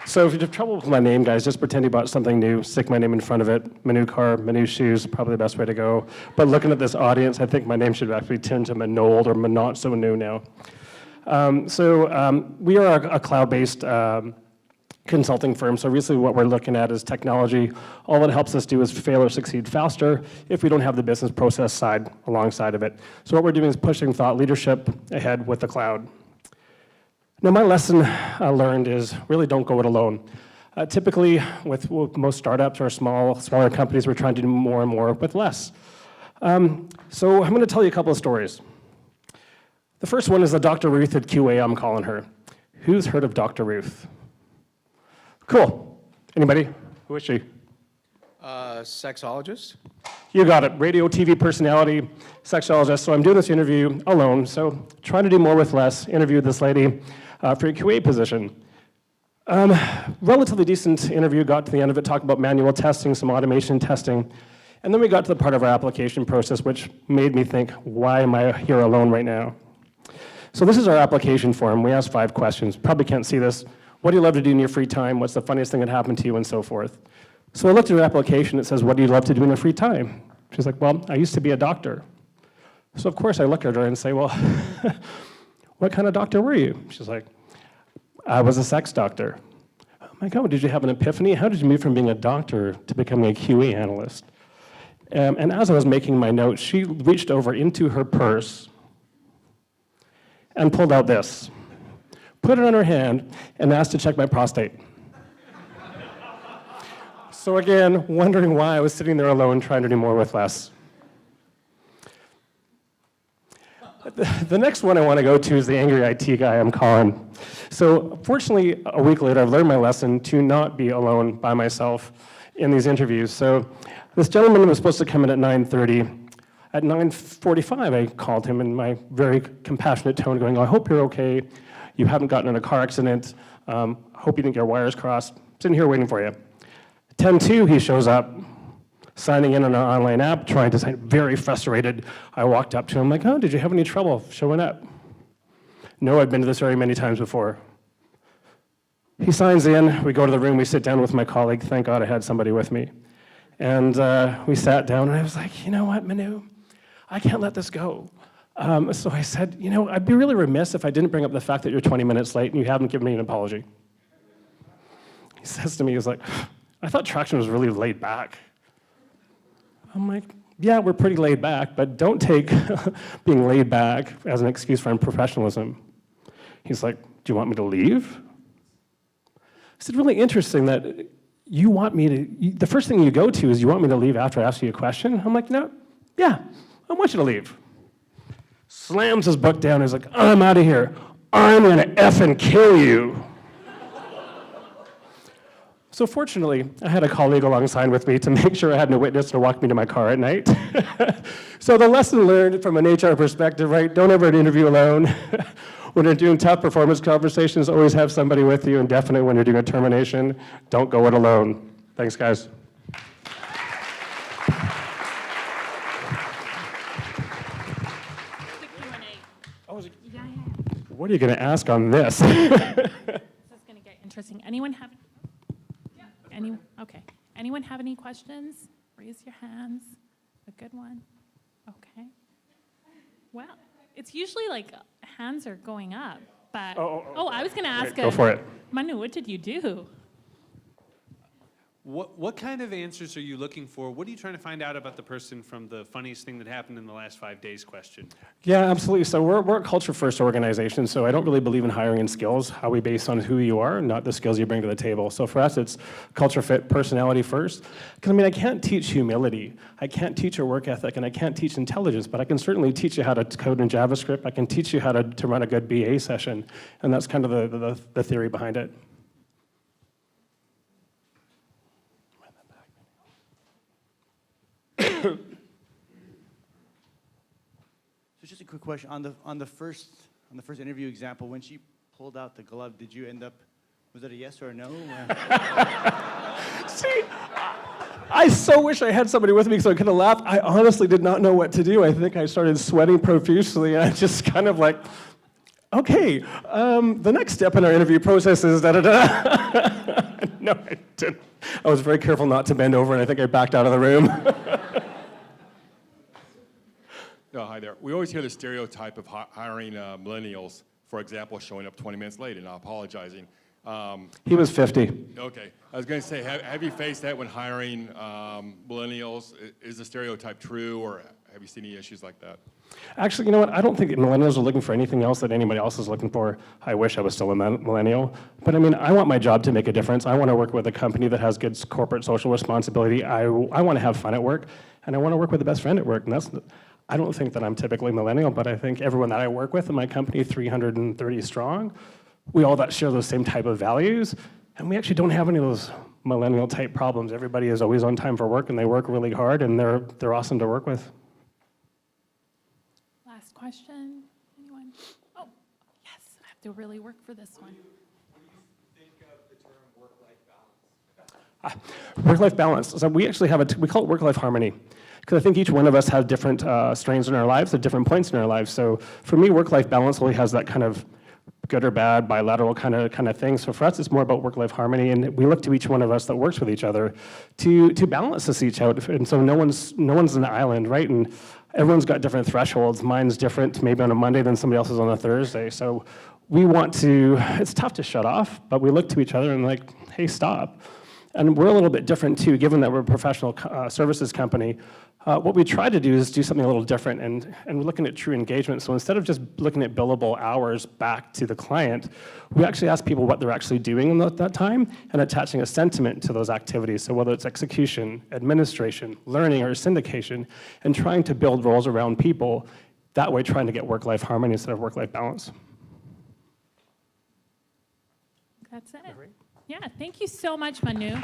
So if you have trouble with my name, guys, just pretend you bought something new, stick my name in front of it. My new car, my new shoes, probably the best way to go. But looking at this audience, I think my name should actually turn to Manold or not so new now. We are a cloud-based consulting firm, so recently what we're looking at is technology. All it helps us do is fail or succeed faster if we don't have the business process side alongside of it. So what we're doing is pushing thought leadership ahead with the cloud. Now, my lesson learned is really don't go it alone. Typically, with most startups or smaller companies, we're trying to do more and more with less. So I'm going to tell you a couple of stories. The first one is the Dr. Ruth at QA, I'm calling her. Who's heard of Dr. Ruth? Cool. Anybody? Who is she? Sexologist? You got it. Radio, TV personality, sexologist. So I'm doing this interview alone. So trying to do more with less. Interviewed this lady for a QA position. Relatively decent interview. Got to the end of it, talked about manual testing, some automation testing. And then we got to the part of our application process, which made me think, why am I here alone right now? So this is our application form. We asked 5 questions. Probably can't see this. What do you love to do in your free time? What's the funniest thing that happened to you, and so forth. So I looked at her application. It says, what do you love to do in your free time? She's like, well, I used to be a doctor. So of course I look at her and say, well, what kind of doctor were you? She's like, I was a sex doctor. Oh my God, did you have an epiphany? How did you move from being a doctor to becoming a QA analyst? And as I was making my notes, she reached over into her purse and pulled out this, put it on her hand, and asked to check my prostate. So again, wondering why I was sitting there alone trying to do more with less. The next one I want to go to is the angry IT guy I'm calling. So fortunately, a week later, I've learned my lesson to not be alone by myself in these interviews. So this gentleman was supposed to come in at 9:30. At 9:45, I called him in my very compassionate tone, going, I hope you're okay. You haven't gotten in a car accident. Hope you didn't get your wires crossed. Sitting here waiting for you. 10:02, he shows up, signing in on an online app, trying to sign, very frustrated. I walked up to him like, oh, did you have any trouble showing up? No, I've been to this area many times before. He signs in, we go to the room, we sit down with my colleague. Thank God I had somebody with me. And we sat down, and I was like, you know what, Manu? I can't let this go. So I said, you know, I'd be really remiss if I didn't bring up the fact that you're 20 minutes late and you haven't given me an apology. He says to me, he's like, I thought Traction was really laid back. I'm like, yeah, we're pretty laid back, but don't take being laid back as an excuse for unprofessionalism. He's like, do you want me to leave? I said, really interesting that you want me to, the first thing you go to is you want me to leave after I ask you a question? I'm like, no, yeah, I want you to leave. Slams his book down, he's like, I'm out of here. I'm gonna effing kill you. So fortunately, I had a colleague alongside with me to make sure I had no witness to walk me to my car at night. So the lesson learned from an HR perspective, right? Don't ever interview alone. When you're doing tough performance conversations, always have somebody with you, and definitely when you're doing a termination, don't go it alone. Thanks, guys. What are you going to ask on this? This is going to get interesting. Anyone have? Yeah. Okay. Anyone have any questions? Raise your hands. A good one. Okay. Well, it's usually like hands are going up, but I was going to ask. Go for it. Manu, what did you do? What kind of answers are you looking for? What are you trying to find out about the person from the funniest thing that happened in the last 5 days question? Yeah, absolutely. So we're a culture-first organization, so I don't really believe in hiring in skills, how we base on who you are, not the skills you bring to the table. So for us, it's culture fit, personality first. Because I mean, I can't teach humility, I can't teach a work ethic, and I can't teach intelligence, but I can certainly teach you how to code in JavaScript. I can teach you how to run a good BA session, and that's kind of the theory behind it. So just a quick question on the first interview example, when she pulled out the glove, did you end up, was it a yes or a no? See, I so wish I had somebody with me so I could have laughed. I honestly did not know what to do. I think I started sweating profusely, and I just kind of like, okay, the next step in our interview process is da-da-da. No, I didn't. I was very careful not to bend over, and I think I backed out of the room. No, hi there. We always hear the stereotype of hiring millennials, for example, showing up 20 minutes late and not apologizing. He was 50. Okay, I was going to say, have you faced that when hiring millennials? Is the stereotype true, or have you seen any issues like that? Actually, you know what? I don't think millennials are looking for anything else that anybody else is looking for. I wish I was still a millennial. But I mean, I want my job to make a difference. I want to work with a company that has good corporate social responsibility. I want to have fun at work, and I want to work with the best friend at work. And I don't think that I'm typically millennial, but I think everyone that I work with in my company, 330 strong, we all that share those same type of values, and we actually don't have any of those millennial type problems. Everybody is always on time for work, and they work really hard, and they're awesome to work with. Last question, anyone? Oh, yes, I have to really work for this one. What do you think of the term work-life balance? Work-life balance. So we actually have we call it work-life harmony. Because I think each one of us has different strains in our lives at different points in our lives. So for me, work-life balance really has that kind of good or bad, bilateral kind of thing. So for us, it's more about work-life harmony, and we look to each one of us that works with each other to balance us each out. And so no one's an island, right? And everyone's got different thresholds. Mine's different, maybe on a Monday than somebody else's on a Thursday. So we want to. It's tough to shut off, but we look to each other and like, hey, stop. And we're a little bit different too, given that we're a professional services company. What we try to do is do something a little different, and we're looking at true engagement. So instead of just looking at billable hours back to the client, we actually ask people what they're actually doing in that time and attaching a sentiment to those activities. So whether it's execution, administration, learning, or syndication, and trying to build roles around people, that way trying to get work-life harmony instead of work-life balance. That's it. Yeah, thank you so much, Manu.